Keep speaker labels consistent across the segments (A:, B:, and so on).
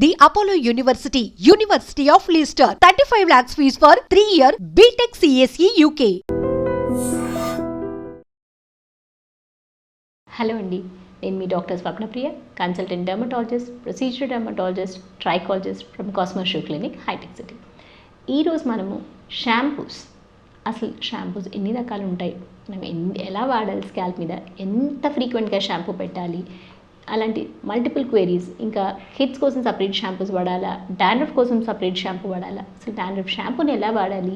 A: The Apollo University, University of Leicester, 35 lakhs fees for 3-year BTech CSE UK.
B: Hello అండి, నేను మీ doctor Swapnapriya, consultant dermatologist, procedure dermatologist, trichologist from Cosmosure clinic, Hitec City. ఈరోజు మనము shampoos, అసలు shampoos ఎన్ని రకాలు ఉంటాయి, మనం ఎలా వాడాలి, స్కాల్ప్ మీద ఎంత ఫ్రీక్వెంట్గా షాంపూ పెట్టాలి, అలాంటి మల్టిపుల్ క్వెరీస్. ఇంకా కిడ్స్ కోసం సపరేట్ షాంపూస్ వాడాలా, డాండ్రఫ్ కోసం సపరేట్ షాంపూ వాడాలా, అసలు డాండ్రఫ్ షాంపూని ఎలా వాడాలి,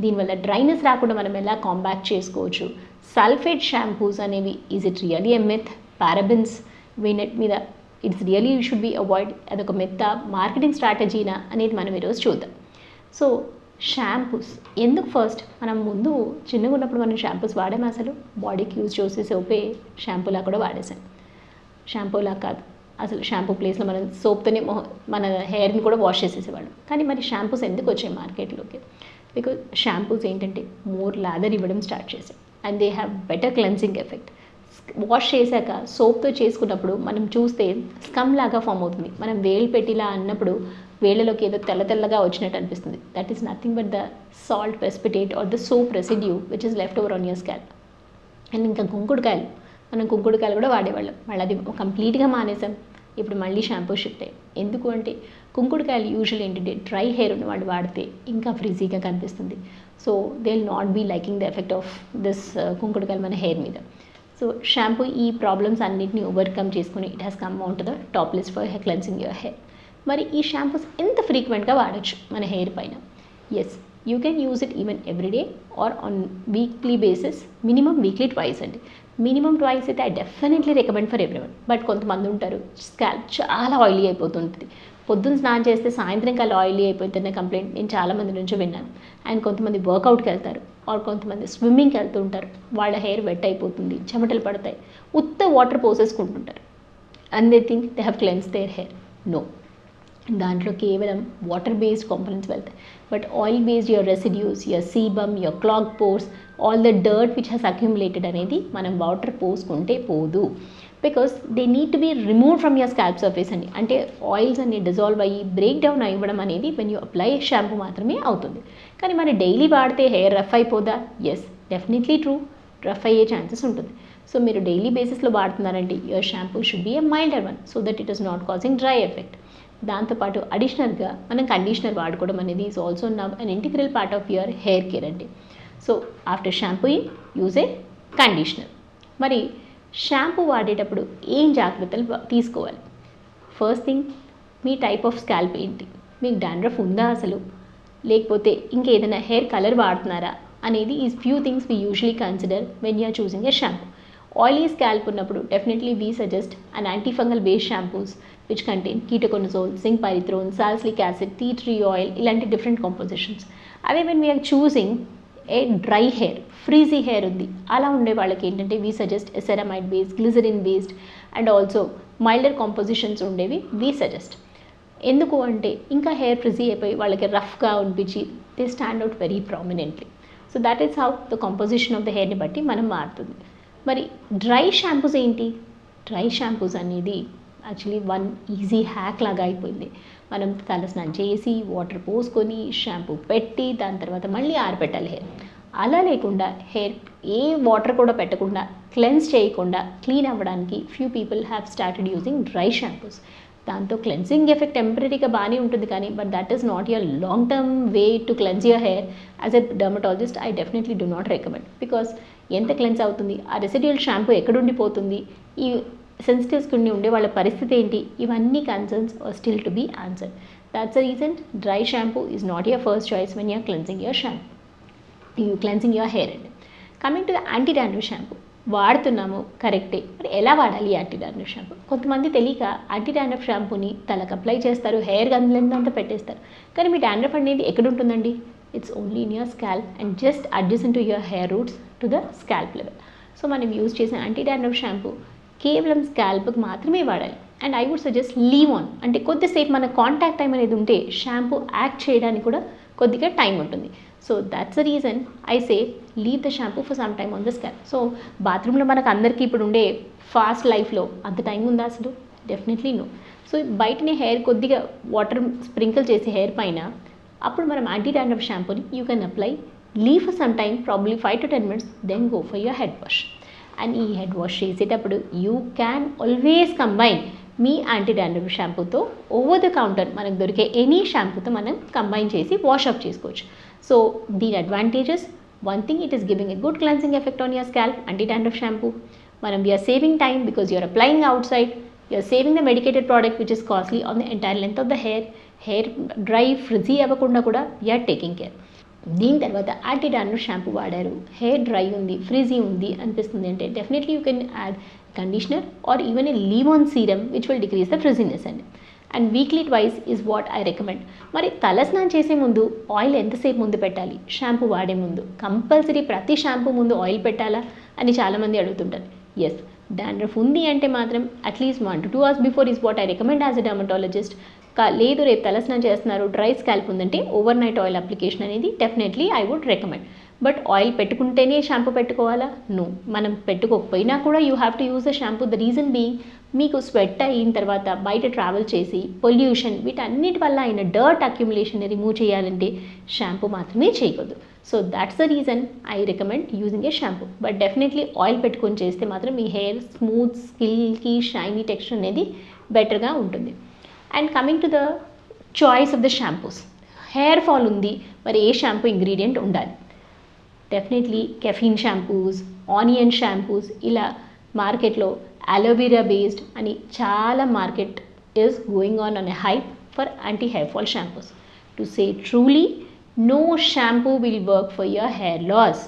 B: దీనివల్ల డ్రైనెస్ రాకుండా మనం ఎలా కాంబాక్ట్ చేసుకోవచ్చు, సల్ఫేట్ షాంపూస్ అనేవి is it really a myth, parabens వీనట్ మీద it's really you should be avoid, అదొక మిత్, మార్కెటింగ్ స్ట్రాటజీనా అనేది మనం ఈరోజు చూద్దాం. సో షాంపూస్ ఎందుకు, ఫస్ట్ మనం ముందు చిన్నగా ఉన్నప్పుడు మనం షాంపూస్ వాడాము, అసలు బాడీకి యూజ్ చేసే సోపే షాంపూలా కూడా వాడేసాం. షాంపూలా కాదు, అసలు షాంపూ ప్లేస్లో మనం సోప్తోనే మన హెయిర్ని కూడా వాష్ చేసేసేవాళ్ళం. కానీ మరి షాంపూస్ ఎందుకు వచ్చాయి మార్కెట్లోకి? బికాజ్ షాంపూస్ ఏంటంటే మోర్ లాదర్ ఇవ్వడం స్టార్ట్ చేసాయి and they have better cleansing effect. Wash చేశాక సోప్తో చేసుకున్నప్పుడు మనం చూస్తే స్కమ్ లాగా ఫామ్ అవుతుంది. మనం వేలు పెట్టిలా అన్నప్పుడు వేళ్ళలోకి ఏదో తెల్ల తెల్లగా వచ్చినట్టు అనిపిస్తుంది. That is nothing but the salt precipitate or the soap residue which is left over on your scalp. And ఇంకా కుంకుడుకాయలు, మనం కుంకుడుకాయలు కూడా వాడేవాళ్ళం, మళ్ళీ అది కంప్లీట్గా మానేసాం. ఇప్పుడు మళ్ళీ షాంపూ షిఫ్ట్ అయ్యాయి. ఎందుకు అంటే కుంకుడుకాయలు యూజువల్ ఏంటంటే డ్రై హెయిర్ ఉన్న వాళ్ళు వాడితే ఇంకా ఫ్రీజీగా కనిపిస్తుంది. So they will not be liking the effect of this కుంకుడుకాయలు మన హెయిర్ మీద. సో షాంపూ ఈ ప్రాబ్లమ్స్ అన్నింటినీ ఓవర్కమ్ చేసుకుని it has come out to the top list for cleansing your hair. మరి ఈ షాంపూస్ ఎంత ఫ్రీక్వెంట్గా వాడచ్చు మన హెయిర్ పైన? Yes, you can use it even everyday or on weekly basis, minimum weekly twice అండి. మినిమం ట్వైస్ అయితే I definitely recommend for everyone. But కొంతమంది ఉంటారు స్కాల్ప్ చాలా ఆయిలీ అయిపోతుంటుంది, పొద్దున్న స్నానం చేస్తే సాయంత్రం కల్లా ఆయిలీ అయిపోతుందనే కంప్లైంట్ నేను చాలామంది నుంచి విన్నాను. అండ్ కొంతమంది వర్కౌట్కి వెళ్తారు ఆర్ కొంతమంది స్విమ్మింగ్కి వెళ్తూ ఉంటారు, వాళ్ళ హెయిర్ వెట్ అయిపోతుంది, చెమటలు పడతాయి, ఉత్త వాటర్ పోసేసుకుంటుంటారు and they think they have cleanse their hair. No, దాంట్లో కేవలం వాటర్ బేస్డ్ కాంపోనెంట్స్ వెళ్తాయి. But oil based your residues, your sebum, your clog pores, all the dirt which has accumulated అనేది మనం వాటర్ పోసుకుంటే పోదు. Because they need to be remove from your scalp surface అండి. అంటే oils అన్ని dissolve అయ్యి break down అవ్వడం అనేది వెన్ యూ అప్లై షాంపూ మాత్రమే అవుతుంది. కానీ మరి డైలీ వాడితే హెయిర్ రఫ్ అయిపోదా? ఎస్, డెఫినెట్లీ ట్రూ, రఫ్ అయ్యే ఛాన్సెస్ ఉంటుంది. సో మీరు డైలీ బేసిస్లో వాడుతున్నారంటే your shampoo should be a milder one so that it is not causing dry effect. దాంతోపాటు అడిషనల్గా మనం కండిషనర్ వాడుకోవడం అనేది is also now an integral part of your hair care అండి. So after shampooing use a conditioner. మరి shampoo వాడేటప్పుడు ఏం జాగ్రత్తలు తీసుకోవాలి? ఫస్ట్ థింగ్, మీ టైప్ ఆఫ్ స్కాల్ప్ ఏంటి, మీకు డాండ్రఫ్ ఉందా అసలు, లేకపోతే ఇంకేదైనా హెయిర్ కలర్ వాడుతున్నారా అనేది ఈ few things we usually consider when you're choosing a shampoo. Oily scalp ఉన్నప్పుడు definitely we suggest an antifungal based shampoos which contain ketoconazole, zinc pyrithione, salicylic acid, tea tree oil, ఇలాంటి different compositions. అదే when we're choosing a dry hair, frizzy hair ఉంది, అలా ఉండే వాళ్ళకి ఏంటంటే we suggest ceramide based, glycerin based and also milder compositions ఉండేవి we suggest. ఎందుకు అంటే ఇంకా హెయిర్ ఫ్రిజీ అయిపోయి వాళ్ళకి రఫ్గా అనిపించి they stand out very prominently. So that is how the composition of the హెయిర్ని బట్టి మనం మారుతుంది. మరి డ్రై షాంపూస్ ఏంటి? డ్రై షాంపూస్ అనేది యాక్చువల్లీ వన్ ఈజీ హ్యాక్ లాగా అయిపోయింది. మనం తల స్నానం చేసి వాటర్ పోసుకొని షాంపూ పెట్టి దాని తర్వాత మళ్ళీ ఆరబెట్టాలి హెయిర్. అలా లేకుండా హెయిర్ ఏ వాటర్ కూడా పెట్టకుండా క్లెన్స్ చేయకుండా క్లీన్ అవ్వడానికి few people have started using dry shampoos. దాంతో క్లెన్సింగ్ ఎఫెక్ట్ టెంపరీగా బాగానే ఉంటుంది, కానీ but that is not your long term way to cleanse your hair. As a dermatologist I definitely do not recommend. Because ఎంత cleanse అవుతుంది, ఆ residual shampoo ఎక్కడుండిపోతుంది, ఈ sensitive skin ఉండే వాళ్ళ పరిస్థితి ఏంటి, ఇవన్నీ concerns are still to be answered. That's the reason dry shampoo is not your first choice when you're cleansing your shampoo, cleansing your hair అండి. Coming to the anti dandruff shampoo, వాడుతున్నాము కరెక్టే, మరి ఎలా వాడాలి యాంటీ డాండ్రఫ్ షాంపూ? కొంతమంది తెలియక anti dandruff షాంపూని తలకు apply చేస్తారు, హెయిర్ గందలంతా పెట్టేస్తారు. కానీ మీ డాండ్రఫ్ అనేది ఎక్కడ ఉంటుందండి? It's only in your scalp and just adjacent to your hair roots to the scalp level. So మనం యూజ్ చేసిన యాంటీ డాండ్రఫ్ షాంపూ కేవలం స్కాల్ప్కి మాత్రమే వాడాలి. And I would suggest leave on, అంటే కొద్దిసేపు మన కాంటాక్ట్ టైం అనేది ఉంటే షాంపూ యాక్ట్ చేయడానికి కూడా కొద్దిగా టైం ఉంటుంది. So that's the reason I say leave the shampoo for some time on the scalp. So బాత్రూంలో మనకు అందరికీ ఇప్పుడు ఉండే ఫాస్ట్ లైఫ్లో అంత టైం ఉందా అసలు? Definitely no. సో బయటనే హెయిర్ కొద్దిగా వాటర్ స్ప్రింకిల్ చేసి హెయిర్ పైన అప్పుడు మనం యాంటీ డాండ్రఫ్ షాంపూని you can apply, leave for some time, probably 5 to 10 minutes, then go for your head wash. And ఈ హెడ్ వాష్ చేసేటప్పుడు యూ క్యాన్ ఆల్వేస్ కంబైన్ మీ యాంటీ డాండ్రఫ్ షాంపూతో ఓవర్ ద కౌంటర్ మనకు దొరికే ఎనీ షాంపూతో మనం combine చేసి వాషప్ చేసుకోవచ్చు. సో దీని advantages, one thing, it is giving a good cleansing effect on your scalp. Anti dandruff shampoo మనం we're saving time because you're applying outside, you're saving the medicated product which is costly on the entire length of the hair dry frizzy అవ్వకుండా కూడా we're taking care. దీని తర్వాత anti dandruff shampoo వాడారు, hair dry ఉంది, frizzy ఉంది అనిపిస్తుంది అంటే definitely you can add conditioner are even a leave on serum which will decrease the frizziness అండి. And weekly twice is what I recommend. మరి తలస్నానం చేసే ముందు ఆయిల్ ఎంతసేపు ముందు పెట్టాలి? షాంపూ వాడే ముందు కంపల్సరీ ప్రతి షాంపూ ముందు ఆయిల్ పెట్టాలా అని చాలామంది అడుగుతుంటారు. ఎస్, డాండ్రఫ్ ఉంది అంటే మాత్రం at least 1 to 2 hours before is what I recommend as a dermatologist. లేదు రేపు తలస్నానం చేస్తున్నారు, డ్రై స్కాల్ప్ ఉందంటే ఓవర్ నైట్ ఆయిల్ అప్లికేషన్ అనేది definitely I would recommend. But oil పెట్టుకుంటేనే షాంపూ పెట్టుకోవాలా? నో, మనం పెట్టుకోకపోయినా కూడా you have to use the shampoo. The reason being మీకు స్వెట్ అయిన తర్వాత బయట ట్రావెల్ చేసి పొల్యూషన్ వీటన్నిటి వల్ల అయిన డర్ట్ అక్యుములేషన్ని రిమూవ్ చేయాలంటే షాంపూ మాత్రమే చేయకూడదు. So that's the reason I recommend using a shampoo. But definitely oil పెట్టుకొని చేస్తే మాత్రం మీ హెయిర్ స్మూత్, స్కిల్కి, షైనీ టెక్స్చర్ అనేది బెటర్గా ఉంటుంది. And coming to the choice of the shampoos, hair fall ఉంది, మరి ఏ షాంపూ ఇంగ్రీడియంట్ ఉండాలి? Definitely caffeine shampoos, onion shampoos, ఇలా మార్కెట్లో అలోవెరా బేస్డ్ అని చాలా market is going on a hype for anti hair fall shampoos. To say truly, no shampoo will work for your hair loss.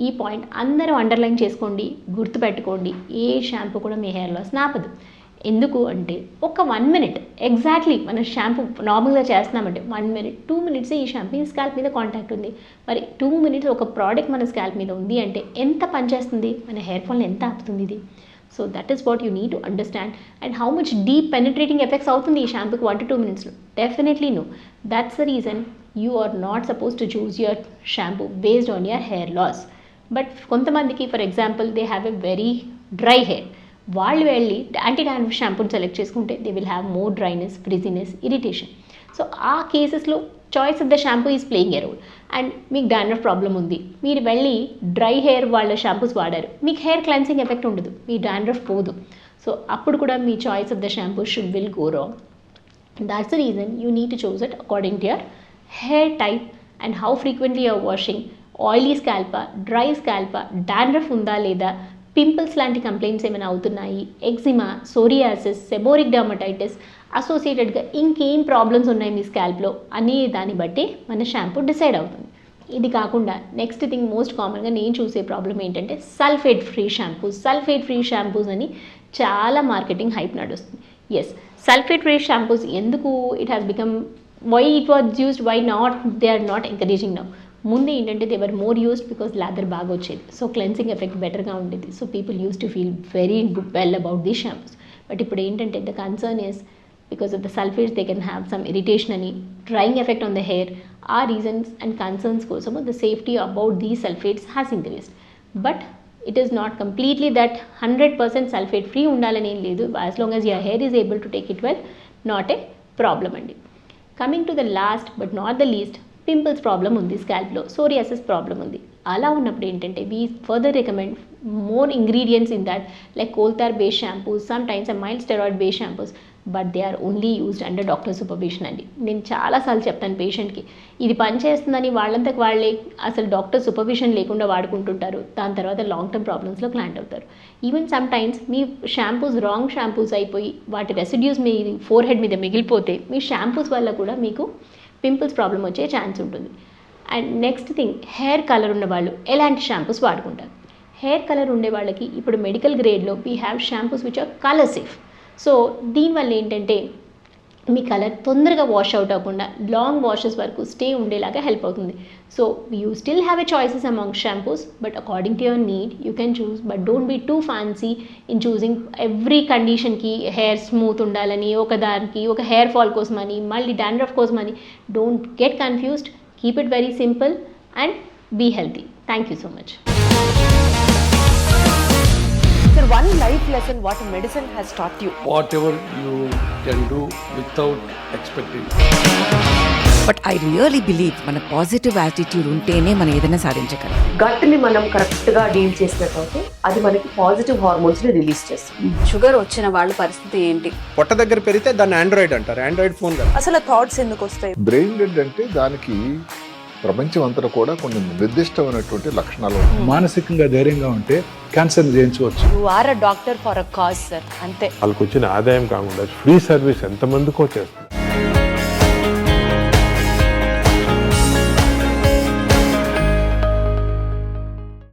B: ఈ point అందరూ underline చేసుకోండి, గుర్తుపెట్టుకోండి. ఏ shampoo కూడా మీ hair loss నాపదు. ఎందుకు అంటే ఒక 1 minute ఎగ్జాక్ట్లీ మన షాంపూ నార్మల్గా చేస్తున్నామంటే 1 minute 2 minutes ఈ షాంపూ స్కాల్ప్ మీద కాంటాక్ట్ ఉంది. మరి 2 minutes ఒక ప్రోడక్ట్ మన స్కాల్ప్ మీద ఉంది అంటే ఎంత పనిచేస్తుంది, మన హెయిర్ ఫాల్ని ఎంత ఆపుతుంది ఇది. So that is what you need to understand. And how much deep penetrating effects అవుతుంది ఈ షాంపూకి 1 to 2 minutesలో? Definitely no. That's the reason you are not suppose to choose your shampoo based on your hair loss. But కొంతమందికి for example they have a very dry hair, వాళ్ళు వెళ్ళి anti dandruff షాంపూని select చేసుకుంటే they will have more dryness, frizziness, irritation. So ఆ కేసెస్లో choice of the shampoo is playing a role. And మీకు dandruff problem ఉంది, మీరు వెళ్ళి డ్రై హెయిర్ వాళ్ళ షాంపూస్ వాడారు, మీకు హెయిర్ క్లెన్సింగ్ ఎఫెక్ట్ ఉండదు, మీ డాండ్రఫ్ పోదు. సో అప్పుడు కూడా మీ choice of the shampoo should will go wrong. That's the reason you need to choose it according to your hair type and how frequently your washing, oily స్కాల్పా, dry స్కాల్పా, dandruff ఉందా లేదా, pimples లాంటి complaints ఏమైనా అవుతున్నాయి, eczema, psoriasis, seborrheic dermatitis అసోసియేటెడ్గా ఇంకేం problems ఉన్నాయి మీ స్కాల్ప్లో అనే దాన్ని బట్టి మన షాంపూ డిసైడ్ అవుతుంది. ఇది కాకుండా నెక్స్ట్ థింగ్ మోస్ట్ కామన్గా నేను చూసే ప్రాబ్లం ఏంటంటే సల్ఫేట్ ఫ్రీ షాంపూస్ అని చాలా మార్కెటింగ్ హైప్ నడుస్తుంది. ఎస్, సల్ఫేట్ ఫ్రీ షాంపూస్ ఎందుకు it has become, why it was used, why not they are not encouraging now. ముందు ఏంటంటే they were more used because lather బాగా వచ్చేది, సో క్లెన్సింగ్ ఎఫెక్ట్ బెటర్గా ఉండేది, so people use to feel very well about these shampoos. But ఇప్పుడు ఏంటంటే the concern is because of the sulphates they can have some irritation అని, drying effect on the hair. ఆ reasons and concerns కోసము the safety about these sulphates has increased. But it is not completely that 100% sulphate free ఉండాలని ఏం లేదు. As long as your hair is able to take it well, not a problem అండి. Coming to the last but not the least, pimples problem ఉంది స్కాల్ప్లో, psoriasis problem ఉంది. అలా ఉన్నప్పుడు ఏంటంటే we further recommend more ingredients in that, like coal tar based shampoos, some times mild steroid based shampoos, but they are only used under doctor supervision అండి. నేను చాలాసార్లు చెప్తాను పేషెంట్కి, ఇది పనిచేస్తుందని వాళ్ళంతకు వాళ్ళే అసలు డాక్టర్ సూపర్విజన్ లేకుండా వాడుకుంటుంటారు, దాని తర్వాత లాంగ్ టర్మ్ ప్రాబ్లమ్స్లో క్లాంట్ అవుతారు. ఈవెన్ సమ్ టైమ్స్ మీ షాంపూస్ రాంగ్ షాంపూస్ అయిపోయి వాటి రెసిడ్యూస్ మీ ఫోర్ హెడ్ మీద మిగిలిపోతే మీ షాంపూస్ వల్ల కూడా మీకు పింపుల్స్ ప్రాబ్లం వచ్చే ఛాన్స్ ఉంటుంది. And next thing, hair colour ఉన్న వాళ్ళు ఎలాంటి షాంపూస్ వాడుకుంటారు? హెయిర్ కలర్ ఉండే వాళ్ళకి ఇప్పుడు మెడికల్ గ్రేడ్లో we have shampoos which are colour safe. So దీనివల్ల ఏంటంటే మీ కలర్ తొందరగా వాష్ అవుట్ అవ్వకుండా లాంగ్ వాషెస్ వరకు స్టే ఉండేలాగా హెల్ప్ అవుతుంది. So you still have a choices among shampoos, but according to your need you can choose, but don't be too fancy in choosing every కండిషన్కి. Hair smooth ఉండాలని ఒకదానికి, ఒక hair fall కోసమని, మళ్ళీ dandruff కోసమని. Don't get confused, keep it very simple and be healthy. Thank you so much.
C: Sir, one life lesson what medicine has taught you.
D: Whatever you can do without expecting.
E: But I really believe మన positive attitude ఉంటేనే మనం ఏదైనా సాధించగలం.
C: గట్ని మనం కరెక్ట్గా deal చేసినట్లయితే అది మనకి పాజిటివ్ హార్మోన్స్ని రిలీజ్ చేస్తుంది.
F: షుగర్ వచ్చిన వాళ్ళ పరిస్థితి ఏంటి?
G: పొట్ట దగ్గర పెరిగితే దాన్ని ఆండ్రాయిడ్ అంటారు, ఆండ్రాయిడ్ ఫోన్ కాదు.
C: అసలు థాట్స్ ఎందుకు వస్తాయి?
H: బ్రెయిన్ డెడ్ అంటే దానికి ప్రపంచం అంతా కూడా కొన్ని నిర్దిష్టమైనటువంటి లక్షణాలు ఉంటాయి.
I: మానసికంగా ధైర్యంగా ఉంటే క్యాన్సర్ జయించవచ్చు.
C: You are a doctor for a cause sir, అంతే.
J: వాళ్ళకి వచ్చిన ఆదాయం కాకుండా ఫ్రీ సర్వీస్ ఎంతమందికో చేస్తుంది.